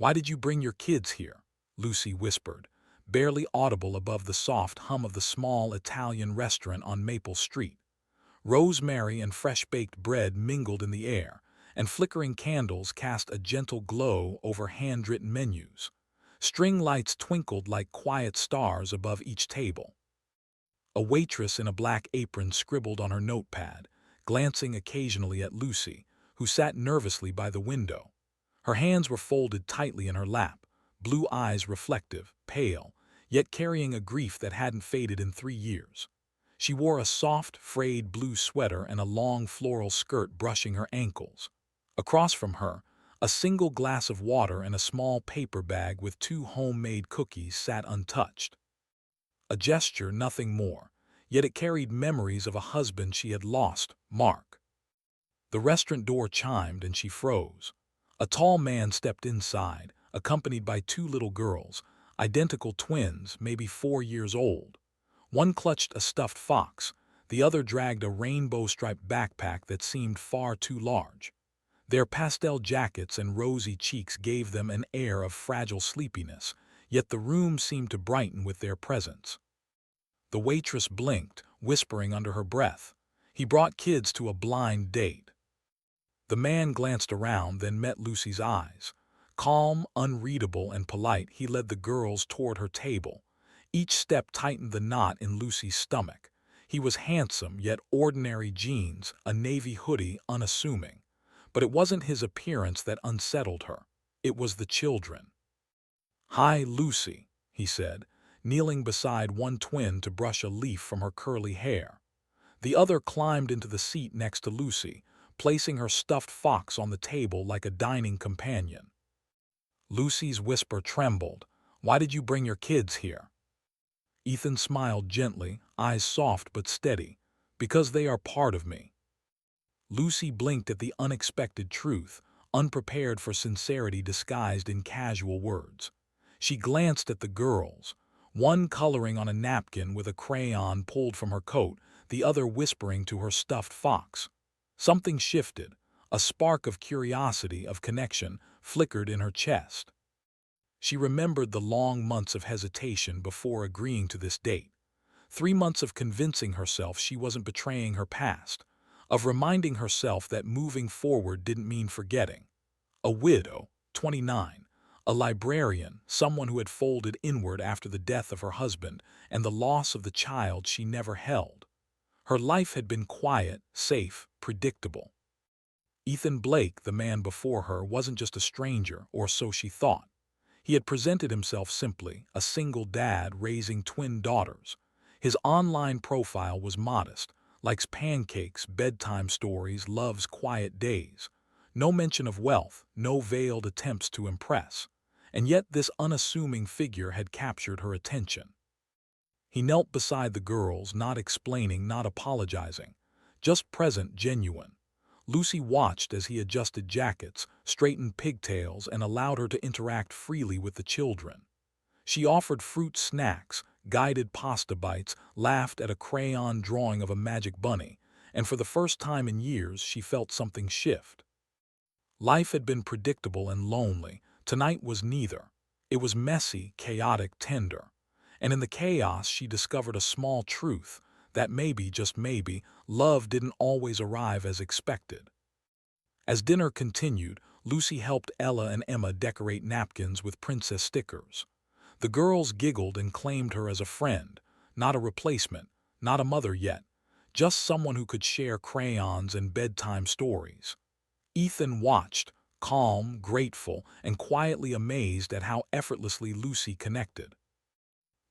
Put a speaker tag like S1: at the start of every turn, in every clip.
S1: "Why did you bring your kids here?" Lucy whispered, barely audible above the soft hum of the small Italian restaurant on Maple Street. Rosemary and fresh-baked bread mingled in the air, and flickering candles cast a gentle glow over hand-written menus. String lights twinkled like quiet stars above each table. A waitress in a black apron scribbled on her notepad, glancing occasionally at Lucy, who sat nervously by the window. Her hands were folded tightly in her lap, blue eyes reflective, pale, yet carrying a grief that hadn't faded in 3 years. She wore a soft, frayed blue sweater and a long floral skirt brushing her ankles. Across from her, a single glass of water and a small paper bag with 2 homemade cookies sat untouched. A gesture, nothing more, yet it carried memories of a husband she had lost, Mark. The restaurant door chimed and she froze. A tall man stepped inside, accompanied by 2 little girls, identical twins, maybe 4 years old. One clutched a stuffed fox, the other dragged a rainbow-striped backpack that seemed far too large. Their pastel jackets and rosy cheeks gave them an air of fragile sleepiness, yet the room seemed to brighten with their presence. The waitress blinked, whispering under her breath, "He brought kids to a blind date." The man glanced around, then met Lucy's eyes. Calm, unreadable, and polite, he led the girls toward her table. Each step tightened the knot in Lucy's stomach. He was handsome, yet ordinary jeans, a navy hoodie, unassuming. But it wasn't his appearance that unsettled her. It was the children. "Hi, Lucy," he said, kneeling beside one twin to brush a leaf from her curly hair. The other climbed into the seat next to Lucy, placing her stuffed fox on the table like a dining companion. Lucy's whisper trembled. "Why did you bring your kids here?" Ethan smiled gently, eyes soft but steady. "Because they are part of me." Lucy blinked at the unexpected truth, unprepared for sincerity disguised in casual words. She glanced at the girls, one coloring on a napkin with a crayon pulled from her coat, the other whispering to her stuffed fox. Something shifted. A spark of curiosity, of connection, flickered in her chest. She remembered the long months of hesitation before agreeing to this date. 3 months of convincing herself she wasn't betraying her past, of reminding herself that moving forward didn't mean forgetting. A widow, 29, a librarian, someone who had folded inward after the death of her husband and the loss of the child she never held. Her life had been quiet, safe, predictable. Ethan Blake, the man before her, wasn't just a stranger, or so she thought. He had presented himself simply, a single dad raising twin daughters. His online profile was modest, likes pancakes, bedtime stories, loves quiet days. No mention of wealth, no veiled attempts to impress. And yet this unassuming figure had captured her attention. He knelt beside the girls, not explaining, not apologizing, just present, genuine. Lucy watched as he adjusted jackets, straightened pigtails, and allowed her to interact freely with the children. She offered fruit snacks, guided pasta bites, laughed at a crayon drawing of a magic bunny, and for the first time in years she felt something shift. Life had been predictable and lonely. Tonight was neither. It was messy, chaotic, tender. And in the chaos she discovered a small truth, that maybe, just maybe, love didn't always arrive as expected. As dinner continued, Lucy helped Ella and Emma decorate napkins with princess stickers. The girls giggled and claimed her as a friend, not a replacement, not a mother yet, just someone who could share crayons and bedtime stories. Ethan watched, calm, grateful, and quietly amazed at how effortlessly Lucy connected.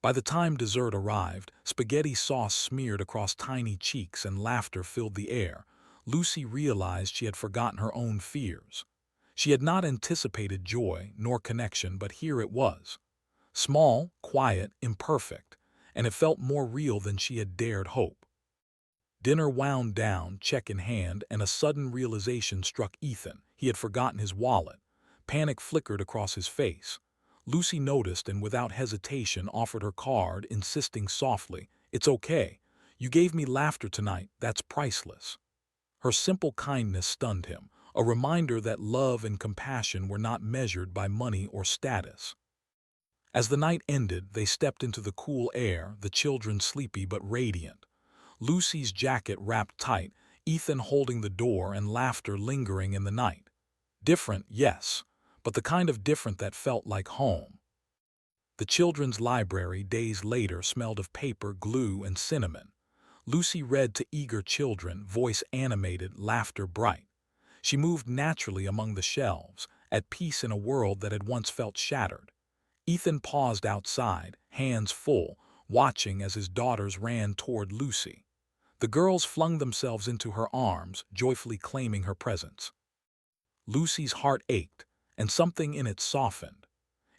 S1: By the time dessert arrived, spaghetti sauce smeared across tiny cheeks and laughter filled the air. Lucy realized she had forgotten her own fears. She had not anticipated joy nor connection, but here it was. Small, quiet, imperfect, and it felt more real than she had dared hope. Dinner wound down, check in hand, and a sudden realization struck Ethan. He had forgotten his wallet. Panic flickered across his face. Lucy noticed and without hesitation offered her card, insisting softly, "It's okay. You gave me laughter tonight. That's priceless." Her simple kindness stunned him. a reminder that love and compassion were not measured by money or status. As the night ended, they stepped into the cool air, the children sleepy but radiant. Lucy's jacket wrapped tight, Ethan holding the door, and laughter lingering in the night. Different, yes, but the kind of different that felt like home. The children's library days later smelled of paper, glue, and cinnamon. Lucy read to eager children, voice animated, laughter bright. She moved naturally among the shelves, at peace in a world that had once felt shattered. Ethan paused outside, hands full, watching as his daughters ran toward Lucy. The girls flung themselves into her arms, joyfully claiming her presence. Lucy's heart ached, and something in it softened.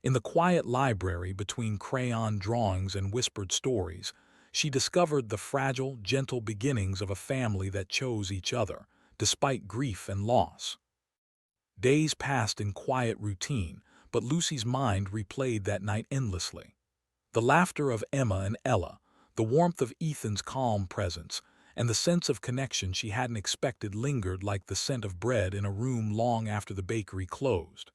S1: In the quiet library between crayon drawings and whispered stories, she discovered the fragile, gentle beginnings of a family that chose each other, despite grief and loss. Days passed in quiet routine, but Lucy's mind replayed that night endlessly. The laughter of Emma and Ella, the warmth of Ethan's calm presence, and the sense of connection she hadn't expected lingered like the scent of bread in a room long after the bakery closed.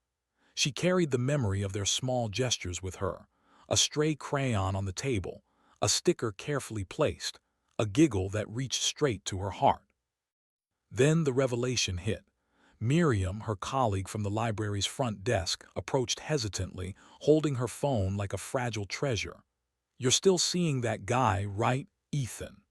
S1: She carried the memory of their small gestures with her, a stray crayon on the table, a sticker carefully placed, a giggle that reached straight to her heart. Then the revelation hit. Miriam, her colleague from the library's front desk, approached hesitantly, holding her phone like a fragile treasure. "You're still seeing that guy, right, Ethan?"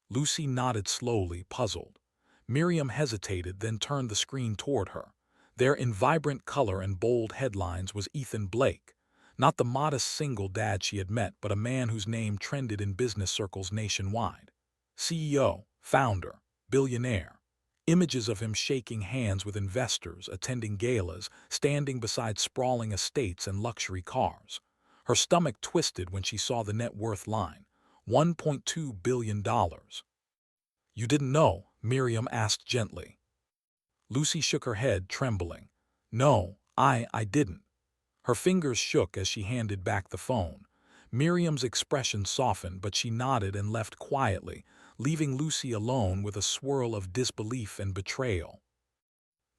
S1: Lucy nodded slowly, puzzled. Miriam hesitated, then turned the screen toward her. There, in vibrant color and bold headlines, was Ethan Blake. Not the modest single dad she had met, but a man whose name trended in business circles nationwide. CEO, founder, billionaire. Images of him shaking hands with investors, attending galas, standing beside sprawling estates and luxury cars. Her stomach twisted when she saw the net worth line. $1.2 billion. "You didn't know?" Miriam asked gently. Lucy shook her head, trembling. "No, I didn't." Her fingers shook as she handed back the phone. Miriam's expression softened, but she nodded and left quietly, leaving Lucy alone with a swirl of disbelief and betrayal.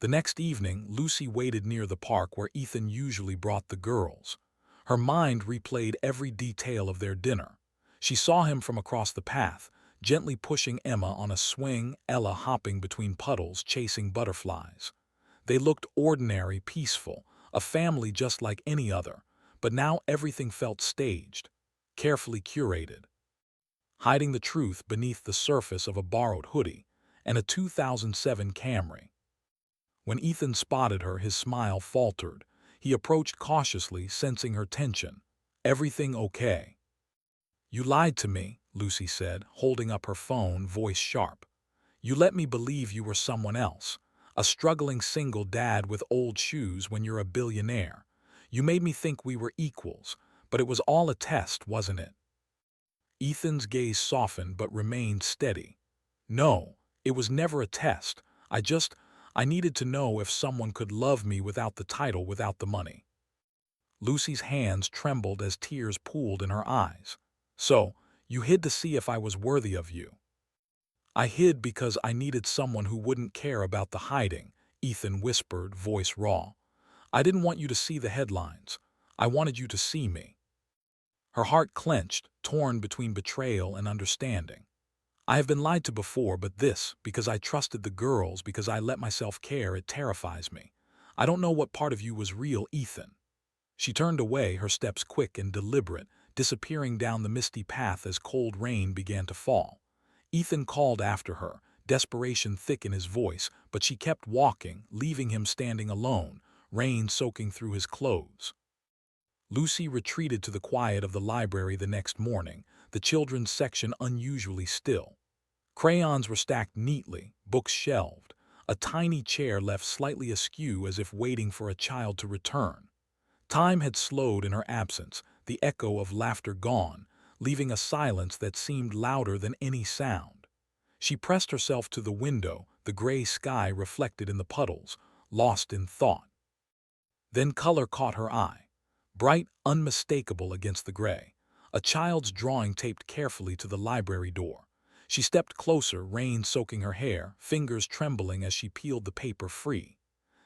S1: The next evening, Lucy waited near the park where Ethan usually brought the girls. Her mind replayed every detail of their dinner. She saw him from across the path, gently pushing Emma on a swing, Ella hopping between puddles, chasing butterflies. They looked ordinary, peaceful, a family just like any other, but now everything felt staged, carefully curated. Hiding the truth beneath the surface of a borrowed hoodie and a 2007 Camry. When Ethan spotted her, his smile faltered. He approached cautiously, sensing her tension. "Everything okay?" "You lied to me," Lucy said, holding up her phone, voice sharp. "You let me believe you were someone else, a struggling single dad with old shoes when you're a billionaire. You made me think we were equals, but it was all a test, wasn't it?" Ethan's gaze softened but remained steady. "No, it was never a test. I needed to know if someone could love me without the title, without the money." Lucy's hands trembled as tears pooled in her eyes. "So, you hid to see if I was worthy of you?" "I hid because I needed someone who wouldn't care about the hiding," Ethan whispered, voice raw. "I didn't want you to see the headlines. I wanted you to see me." Her heart clenched, torn between betrayal and understanding. "I have been lied to before, but this, because I trusted the girls, because I let myself care, it terrifies me. I don't know what part of you was real, Ethan." She turned away, her steps quick and deliberate, disappearing down the misty path as cold rain began to fall. Ethan called after her, desperation thick in his voice, but she kept walking, leaving him standing alone, rain soaking through his clothes. Lucy retreated to the quiet of the library the next morning, the children's section unusually still. Crayons were stacked neatly, books shelved, a tiny chair left slightly askew as if waiting for a child to return. Time had slowed in her absence, the echo of laughter gone, leaving a silence that seemed louder than any sound. She pressed herself to the window, the gray sky reflected in the puddles, lost in thought. Then color caught her eye, bright, unmistakable against the gray. A child's drawing taped carefully to the library door. She stepped closer, rain soaking her hair, fingers trembling as she peeled the paper free.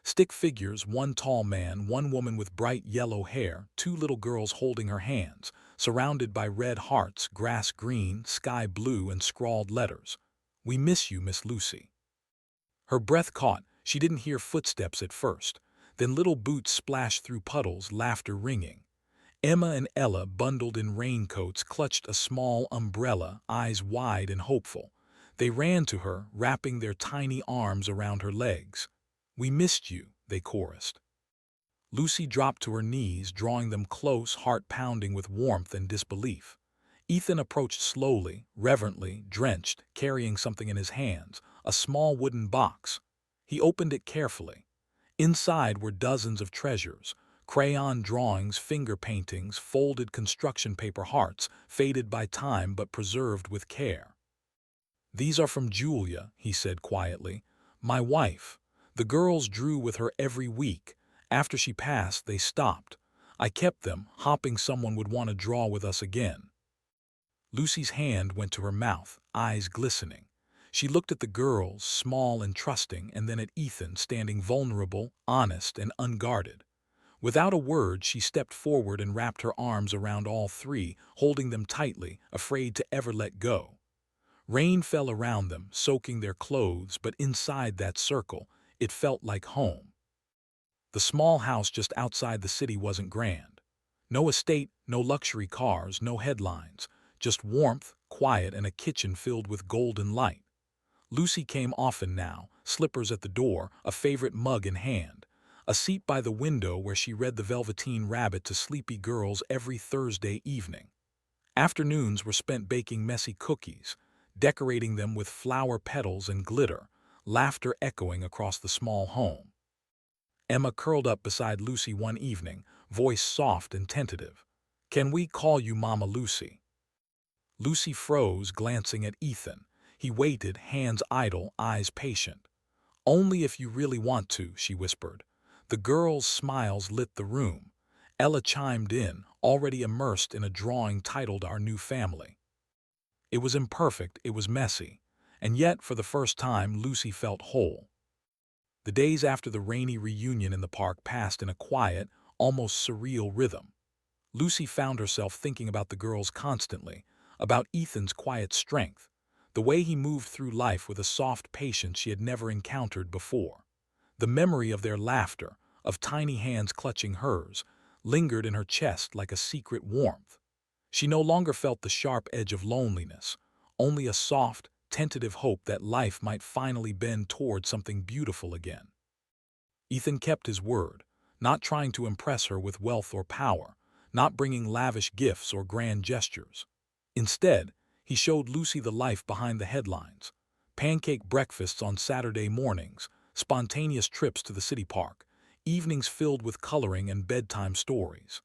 S1: Stick figures, one tall man, one woman with bright yellow hair, two little girls holding her hands, surrounded by red hearts, grass green, sky blue, and scrawled letters. "We miss you, Miss Lucy." Her breath caught. She didn't hear footsteps at first. Then little boots splashed through puddles, laughter ringing. Emma and Ella, bundled in raincoats, clutched a small umbrella, eyes wide and hopeful. They ran to her, wrapping their tiny arms around her legs. "We missed you," they chorused. Lucy dropped to her knees, drawing them close, heart pounding with warmth and disbelief. Ethan approached slowly, reverently, drenched, carrying something in his hands, a small wooden box. He opened it carefully. Inside were dozens of treasures: crayon drawings, finger paintings, folded construction paper hearts, faded by time but preserved with care. "These are from Julia," he said quietly. "My wife. The girls drew with her every week. After she passed, they stopped. I kept them, hoping someone would want to draw with us again." Lucy's hand went to her mouth, eyes glistening. She looked at the girls, small and trusting, and then at Ethan, standing vulnerable, honest, and unguarded. Without a word, she stepped forward and wrapped her arms around all three, holding them tightly, afraid to ever let go. Rain fell around them, soaking their clothes, but inside that circle, it felt like home. The small house just outside the city wasn't grand. No estate, no luxury cars, no headlines, just warmth, quiet, and a kitchen filled with golden light. Lucy came often now, slippers at the door, a favorite mug in hand, a seat by the window where she read The Velveteen Rabbit to sleepy girls every Thursday evening. Afternoons were spent baking messy cookies, decorating them with flower petals and glitter, laughter echoing across the small home. Emma curled up beside Lucy one evening, voice soft and tentative. "Can we call you Mama Lucy?" Lucy froze, glancing at Ethan. He waited, hands idle, eyes patient. "Only if you really want to," she whispered. The girls' smiles lit the room. Ella chimed in, already immersed in a drawing titled Our New Family. It was imperfect, it was messy, and yet, for the first time, Lucy felt whole. The days after the rainy reunion in the park passed in a quiet, almost surreal rhythm. Lucy found herself thinking about the girls constantly, about Ethan's quiet strength, the way he moved through life with a soft patience she had never encountered before. The memory of their laughter, of tiny hands clutching hers, lingered in her chest like a secret warmth. She no longer felt the sharp edge of loneliness, only a soft, tentative hope that life might finally bend toward something beautiful again. Ethan kept his word, not trying to impress her with wealth or power, not bringing lavish gifts or grand gestures. Instead, he showed Lucy the life behind the headlines: pancake breakfasts on Saturday mornings, spontaneous trips to the city park, evenings filled with coloring and bedtime stories.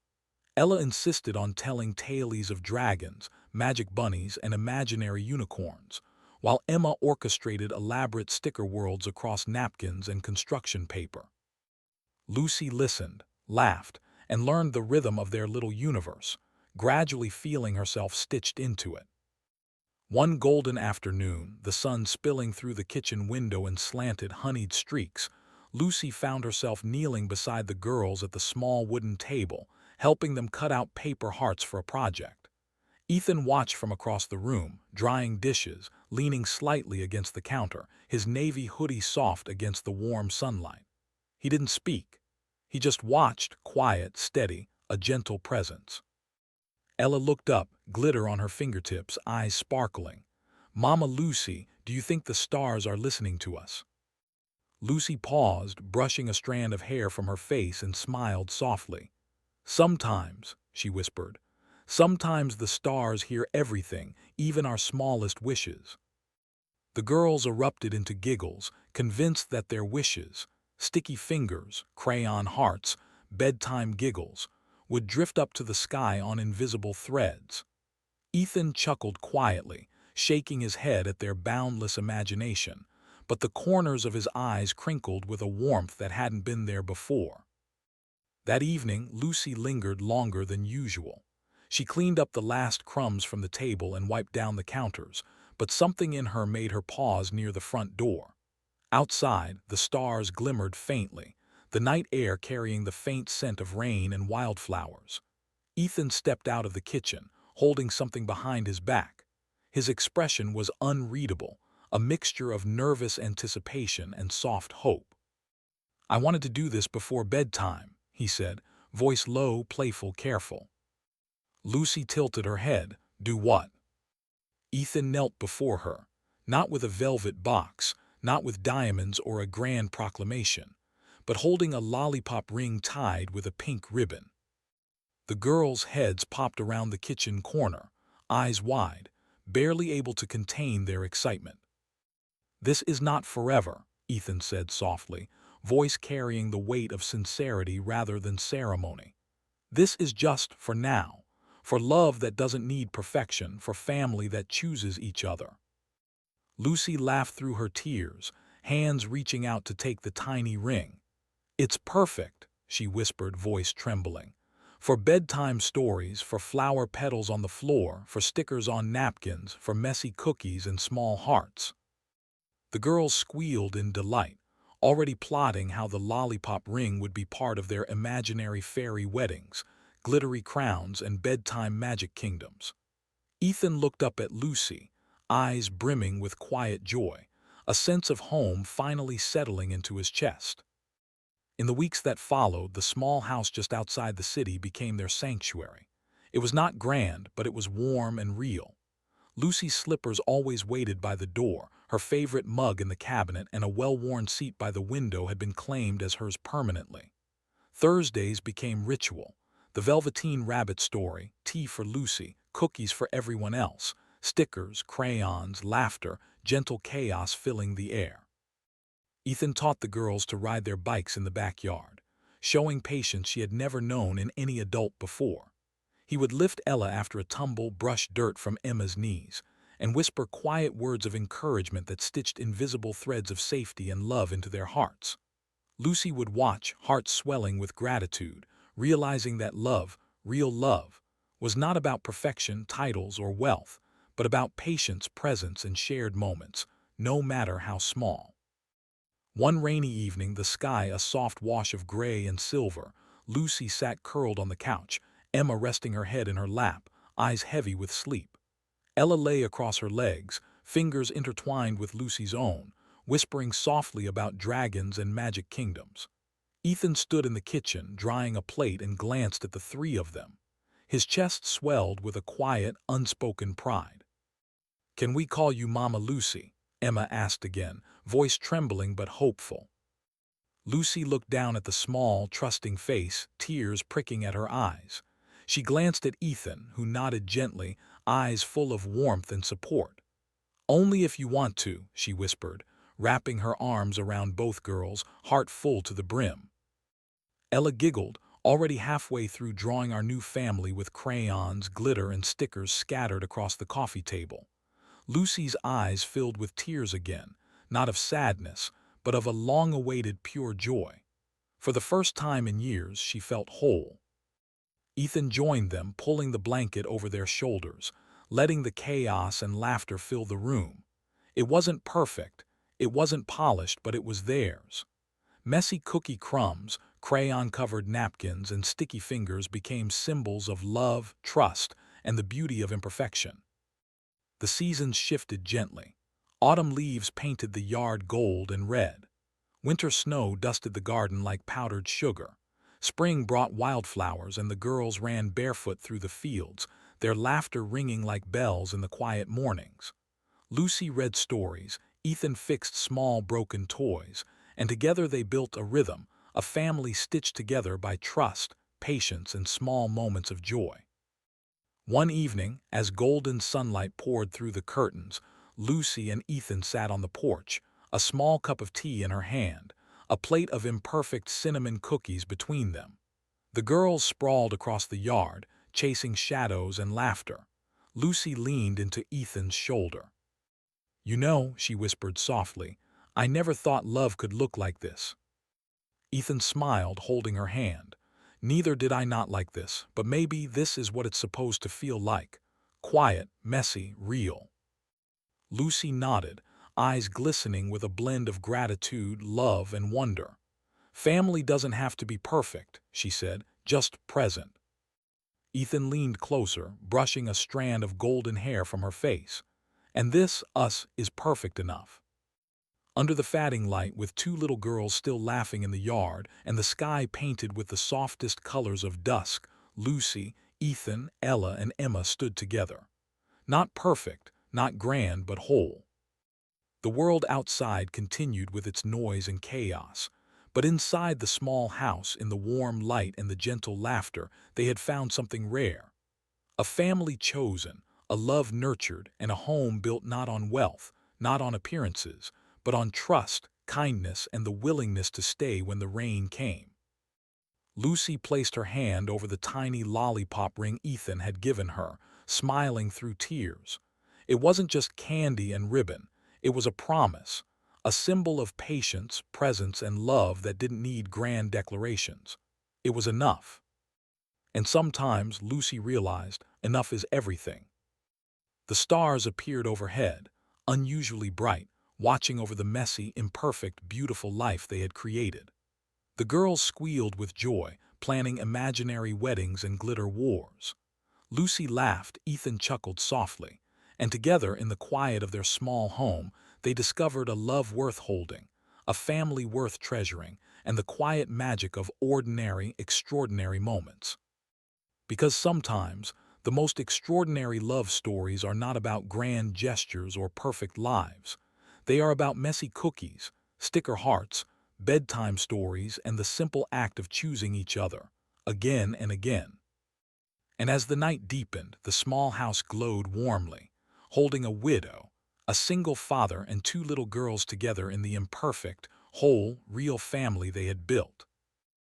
S1: Ella insisted on telling tales of dragons, magic bunnies, and imaginary unicorns, while Emma orchestrated elaborate sticker worlds across napkins and construction paper. Lucy listened, laughed, and learned the rhythm of their little universe, gradually feeling herself stitched into it. One golden afternoon, the sun spilling through the kitchen window in slanted, honeyed streaks, Lucy found herself kneeling beside the girls at the small wooden table, helping them cut out paper hearts for a project. Ethan watched from across the room, drying dishes, leaning slightly against the counter, his navy hoodie soft against the warm sunlight. He didn't speak. He just watched, quiet, steady, a gentle presence. Ella looked up, glitter on her fingertips, eyes sparkling. "Mama Lucy, do you think the stars are listening to us?" Lucy paused, brushing a strand of hair from her face, and smiled softly. "Sometimes," she whispered. "Sometimes the stars hear everything, even our smallest wishes." The girls erupted into giggles, convinced that their wishes, sticky fingers, crayon hearts, bedtime giggles, would drift up to the sky on invisible threads. Ethan chuckled quietly, shaking his head at their boundless imagination, but the corners of his eyes crinkled with a warmth that hadn't been there before. That evening, Lucy lingered longer than usual. She cleaned up the last crumbs from the table and wiped down the counters, but something in her made her pause near the front door. Outside, the stars glimmered faintly, the night air carrying the faint scent of rain and wildflowers. Ethan stepped out of the kitchen, holding something behind his back. His expression was unreadable, a mixture of nervous anticipation and soft hope. "I wanted to do this before bedtime," he said, voice low, playful, careful. Lucy tilted her head. "Do what?" Ethan knelt before her, not with a velvet box, not with diamonds or a grand proclamation, but holding a lollipop ring tied with a pink ribbon. The girls' heads popped around the kitchen corner, eyes wide, barely able to contain their excitement. "This is not forever," Ethan said softly, voice carrying the weight of sincerity rather than ceremony. "This is just for now, for love that doesn't need perfection, for family that chooses each other." Lucy laughed through her tears, hands reaching out to take the tiny ring. "It's perfect," she whispered, voice trembling. "For bedtime stories, for flower petals on the floor, for stickers on napkins, for messy cookies and small hearts." The girls squealed in delight, already plotting how the lollipop ring would be part of their imaginary fairy weddings, glittery crowns, and bedtime magic kingdoms. Ethan looked up at Lucy, eyes brimming with quiet joy, a sense of home finally settling into his chest. In the weeks that followed, the small house just outside the city became their sanctuary. It was not grand, but it was warm and real. Lucy's slippers always waited by the door, her favorite mug in the cabinet, and a well-worn seat by the window had been claimed as hers permanently. Thursdays became ritual. The Velveteen Rabbit story, tea for Lucy, cookies for everyone else, stickers, crayons, laughter, gentle chaos filling the air. Ethan taught the girls to ride their bikes in the backyard, showing patience she had never known in any adult before. He would lift Ella after a tumble, brush dirt from Emma's knees, and whisper quiet words of encouragement that stitched invisible threads of safety and love into their hearts. Lucy would watch, heart swelling with gratitude, realizing that love, real love, was not about perfection, titles, or wealth, but about patience, presence, and shared moments, no matter how small. One rainy evening, the sky a soft wash of gray and silver, Lucy sat curled on the couch, Emma resting her head in her lap, eyes heavy with sleep. Ella lay across her legs, fingers intertwined with Lucy's own, whispering softly about dragons and magic kingdoms. Ethan stood in the kitchen, drying a plate, and glanced at the three of them. His chest swelled with a quiet, unspoken pride. "Can we call you Mama Lucy?" Emma asked again, voice trembling but hopeful. Lucy looked down at the small, trusting face, tears pricking at her eyes. She glanced at Ethan, who nodded gently, eyes full of warmth and support. "Only if you want to," she whispered, wrapping her arms around both girls, heart full to the brim. Ella giggled, already halfway through drawing our new family with crayons, glitter, and stickers scattered across the coffee table. Lucy's eyes filled with tears again, not of sadness, but of a long-awaited pure joy. For the first time in years, she felt whole. Ethan joined them, pulling the blanket over their shoulders, letting the chaos and laughter fill the room. It wasn't perfect, it wasn't polished, but it was theirs. Messy cookie crumbs, crayon-covered napkins, and sticky fingers became symbols of love, trust, and the beauty of imperfection. The seasons shifted gently. Autumn leaves painted the yard gold and red. Winter snow dusted the garden like powdered sugar. Spring brought wildflowers, and the girls ran barefoot through the fields, their laughter ringing like bells in the quiet mornings. Lucy read stories, Ethan fixed small broken toys, and together they built a rhythm, a family stitched together by trust, patience, and small moments of joy. One evening, as golden sunlight poured through the curtains, Lucy and Ethan sat on the porch, a small cup of tea in her hand, a plate of imperfect cinnamon cookies between them. The girls sprawled across the yard, chasing shadows and laughter. Lucy leaned into Ethan's shoulder. "You know," she whispered softly, "I never thought love could look like this." Ethan smiled, holding her hand. "Neither did I, not like this, but maybe this is what it's supposed to feel like. Quiet, messy, real." Lucy nodded, eyes glistening with a blend of gratitude, love, and wonder. "Family doesn't have to be perfect," she said, "just present." Ethan leaned closer, brushing a strand of golden hair from her face. "And this, us, is perfect enough." Under the fatting light, with two little girls still laughing in the yard and the sky painted with the softest colors of dusk, Lucy, Ethan, Ella, and Emma stood together. Not perfect, not grand, but whole. The world outside continued with its noise and chaos, but inside the small house, in the warm light and the gentle laughter, they had found something rare. A family chosen, a love nurtured, and a home built not on wealth, not on appearances, but on trust, kindness, and the willingness to stay when the rain came. Lucy placed her hand over the tiny lollipop ring Ethan had given her, smiling through tears. It wasn't just candy and ribbon, it was a promise, a symbol of patience, presence, and love that didn't need grand declarations. It was enough. And sometimes, Lucy realized, enough is everything. The stars appeared overhead, unusually bright, watching over the messy, imperfect, beautiful life they had created. The girls squealed with joy, planning imaginary weddings and glitter wars. Lucy laughed, Ethan chuckled softly, and together in the quiet of their small home, they discovered a love worth holding, a family worth treasuring, and the quiet magic of ordinary, extraordinary moments. Because sometimes, the most extraordinary love stories are not about grand gestures or perfect lives. They are about messy cookies, sticker hearts, bedtime stories, and the simple act of choosing each other, again and again. And as the night deepened, the small house glowed warmly, holding a widow, a single father, and two little girls together in the imperfect, whole, real family they had built.